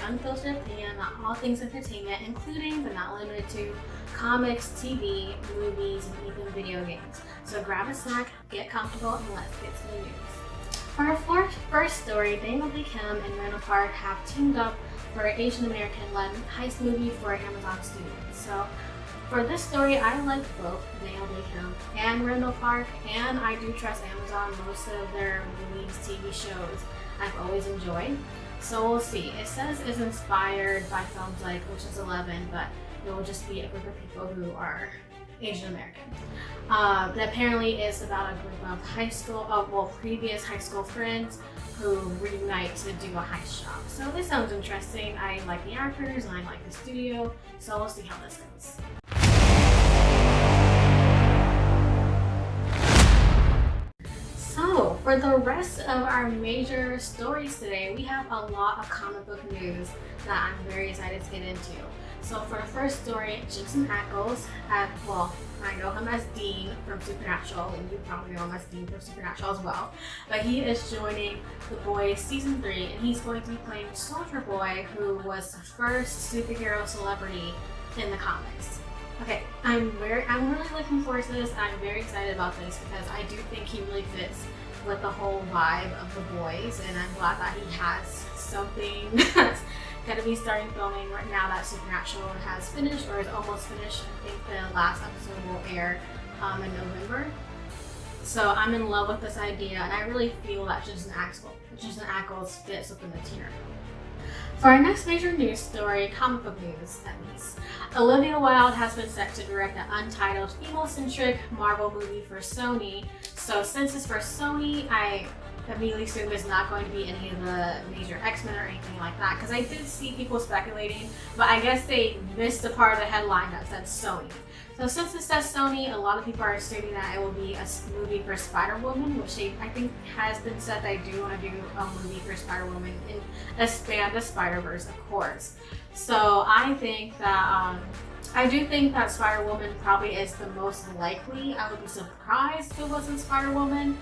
unfiltered opinion on all things entertainment, including but not limited to comics, TV, movies, and even video games. So grab a snack, get comfortable, and let's get to the news. For our first story, Daniel Day Kim and Randall Park have teamed up for an Asian American-led heist movie for Amazon Studios. So for this story, I like both Daniel Day Kim and Randall Park, and I do trust Amazon. Most of their movies, TV shows, I've always enjoyed. So we'll see. It says it's inspired by films like Ocean's 11, but it will just be a group of people who are Asian American. And apparently it's about a group of previous high school friends who reunite to do a heist job. So this sounds interesting. I like the actors and I like the studio, so we'll see how this goes. So for the rest of our major stories today, we have a lot of comic book news that I'm very excited to get into. So for the first story, Jensen Ackles, I know him as Dean from Supernatural, and you probably know him as Dean from Supernatural as well, but he is joining The Boys Season 3, and he's going to be playing Soldier Boy, who was the first superhero celebrity in the comics. Okay, I'm really looking forward to this. I'm very excited about this because I do think he really fits with the whole vibe of The Boys, and I'm glad that he has something that's going to be starting filming right now that Supernatural has finished or is almost finished. I think the last episode will air in November. So I'm in love with this idea, and I really feel that Jensen Ackles fits within the teen film. For our next major news story, comic book news at least, Olivia Wilde has been set to direct an untitled female-centric Marvel movie for Sony. So since it's for Sony, I immediately assume it's not going to be any of the major X-Men or anything like that, because I did see people speculating, but I guess they missed the part of the headline that said Sony. So since it says Sony, a lot of people are assuming that it will be a movie for Spider-Woman, which I think has been said they do want to do a movie for Spider-Woman and expand the Spider-Verse, of course. So I think that I do think that Spider-Woman probably is the most likely. I would be surprised if it wasn't Spider-Woman.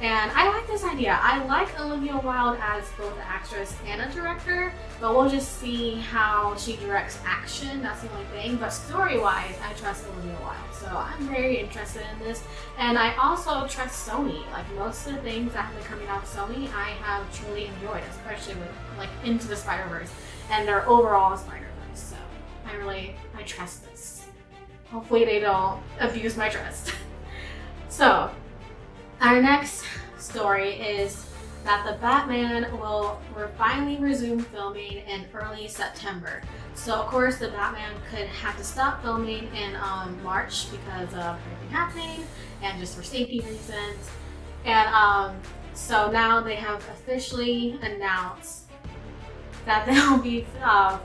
And I like this idea. I like Olivia Wilde as both an actress and a director, but we'll just see how she directs action. That's the only thing. But story-wise, I trust Olivia Wilde. So I'm very interested in this. And I also trust Sony. Like most of the things that have been coming out of Sony, I have truly enjoyed, especially with like Into the Spider-Verse and their overall Spider-Verse. So I trust this. Hopefully they don't abuse my trust. So our next story is that the Batman will finally resume filming in early September. So of course the Batman could have to stop filming in March because of everything happening and just for safety reasons. And so now they have officially announced that they'll be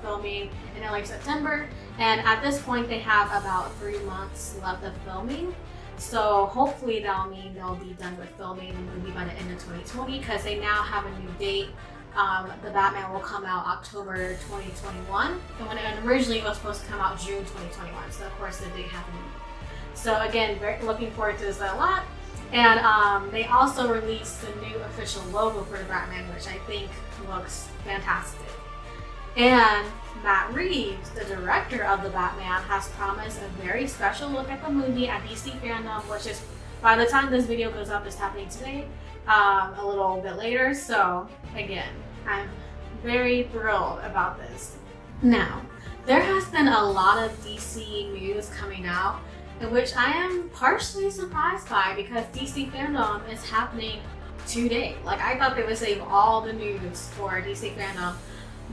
filming in early September. And at this point they have about 3 months left of filming. So hopefully that'll mean they'll be done with filming the movie by the end of 2020 because they now have a new date. The Batman will come out October 2021, and originally it was supposed to come out June 2021. So of course the date happened. So again, looking forward to this a lot. And they also released the new official logo for the Batman, which I think looks fantastic. And Matt Reeves, the director of the Batman, has promised a very special look at the movie at DC FanDome, which is, by the time this video goes up, is happening today, a little bit later. So again, I'm very thrilled about this. Now, there has been a lot of DC news coming out, in which I am partially surprised by because DC FanDome is happening today. Like I thought they would save all the news for DC FanDome,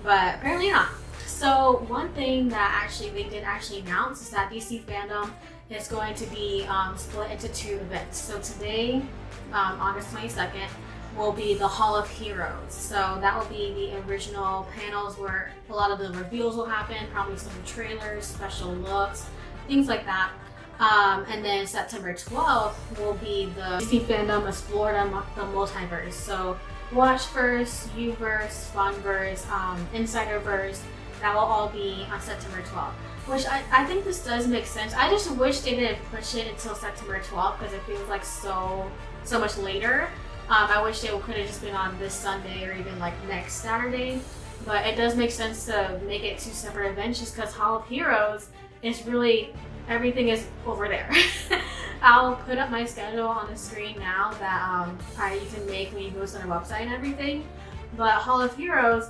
but apparently not. So one thing that they did announce is that DC FanDome is going to be split into 2 events. So today, August 22nd, will be the Hall of Heroes. So that will be the original panels where a lot of the reveals will happen, probably some trailers, special looks, things like that. And then September 12th will be the DC FanDome Explore the Multiverse. So Watchverse, Uverse, Funverse, Insiderverse, that will all be on September 12th. Which I think this does make sense. I just wish they didn't push it until September 12th because it feels like so much later. I wish they could have just been on this Sunday or even like next Saturday. but it does make sense to make it 2 separate events just because Hall of Heroes is really, everything is over there. I'll put up my schedule on the screen now that you can make when you go to their website and everything. But Hall of Heroes,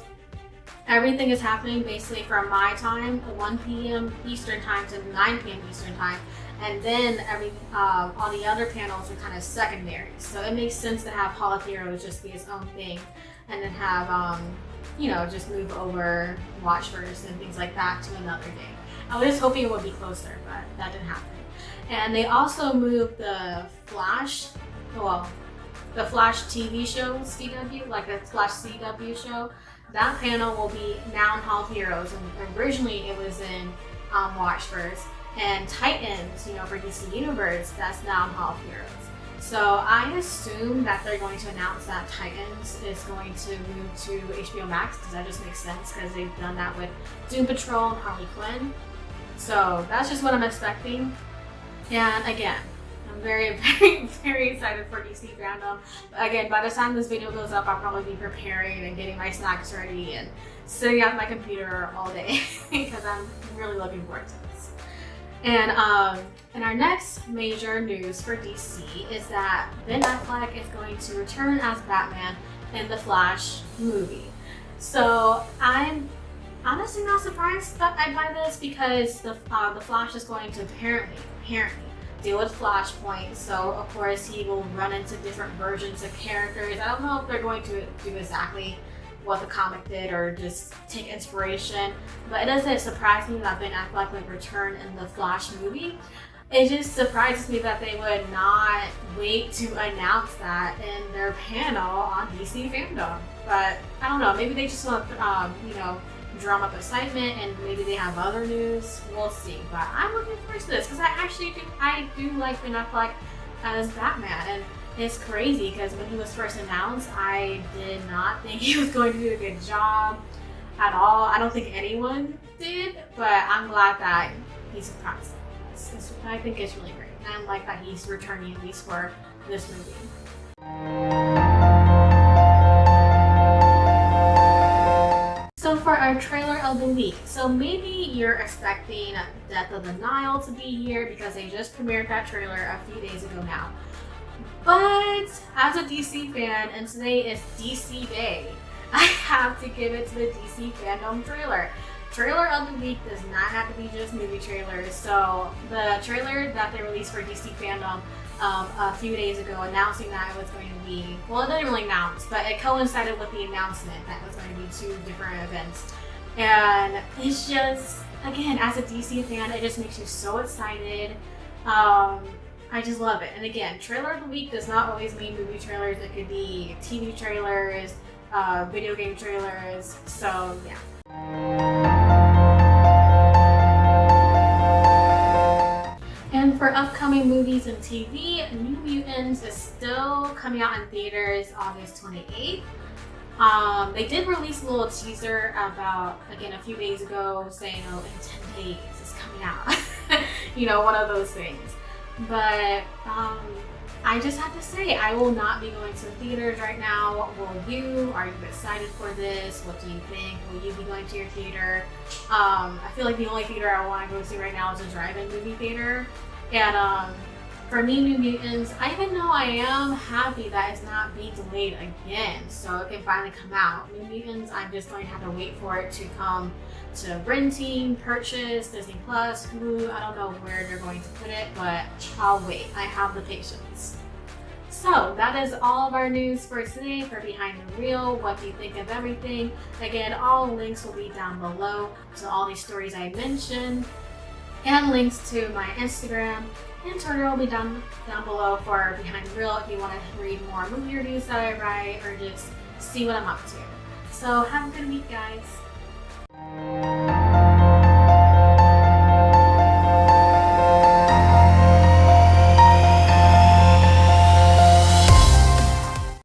everything is happening basically from my time, 1 p.m. Eastern time to 9 p.m. Eastern time. And then all the other panels are kind of secondary. So it makes sense to have Hall of Heroes just be its own thing, and then have, just move over Watch First and things like that to another day. I was just hoping it would be closer, but that didn't happen. And they also moved the Flash TV show, CW, like the Flash CW show. That panel will be now in Hall of Heroes, and originally it was in Watch First. And Titans, for DC Universe, that's now in Hall of Heroes. So I assume that they're going to announce that Titans is going to move to HBO Max, because that just makes sense because they've done that with Doom Patrol and Harley Quinn. So that's just what I'm expecting. And again, I'm very, very, very excited for DC FanDome. Again, by the time this video goes up, I'll probably be preparing and getting my snacks ready and sitting at my computer all day because I'm really looking forward to this. And our next major news for DC is that Ben Affleck is going to return as Batman in the Flash movie. So I'm honestly not surprised by this, because the Flash is going to apparently deal with Flashpoint. So of course he will run into different versions of characters. I don't know if they're going to do exactly what the comic did or just take inspiration, but it doesn't surprise me that Ben Affleck would return in the Flash movie. It just surprises me that they would not wait to announce that in their panel on DC FanDome. But I don't know, maybe they just want to, drum up excitement, and maybe they have other news. We'll see. But I'm looking forward to this because I do like Ben Affleck as Batman, and it's crazy because when he was first announced, I did not think he was going to do a good job at all. I don't think anyone did, but I'm glad that he surprised us. I think it's really great. And I like that he's returning at least for this movie. So for our trailer of the week, so maybe you're expecting Death of the Nile to be here because they just premiered that trailer a few days ago now. But as a DC fan, and today is DC Day, I have to give it to the DC FanDome trailer. Trailer of the week does not have to be just movie trailers. So the trailer that they released for DC FanDome a few days ago, announcing that it was going to be, well, it didn't really announce, but it coincided with the announcement that it was going to be 2 different events. And it's just, again, as a DC fan, it just makes you so excited. I just love it. And again, trailer of the week does not always mean movie trailers. It could be TV trailers, video game trailers. So yeah. And for upcoming movies and TV, New Mutants is still coming out in theaters August 28th. They did release a little teaser about, again, a few days ago saying, in 10 days it's coming out. One of those things. But I just have to say, I will not be going to the theaters right now. Will you? Are you excited for this? What do you think? Will you be going to your theater? I feel like the only theater I want to go to right now is a drive-in movie theater. And for me, New Mutants, even though I am happy that it's not being delayed again, so it can finally come out. New Mutants, I'm just going to have to wait for it to come to renting, purchase, Disney Plus, Hulu. I don't know where they're going to put it, but I'll wait. I have the patience. So that is all of our news for today for Behind the Reel. What do you think of everything? Again, all links will be down below to all these stories I mentioned, and links to my Instagram and Twitter will be down below for Behind the Reel if you want to read more movie reviews that I write or just see what I'm up to. So have a good week, guys.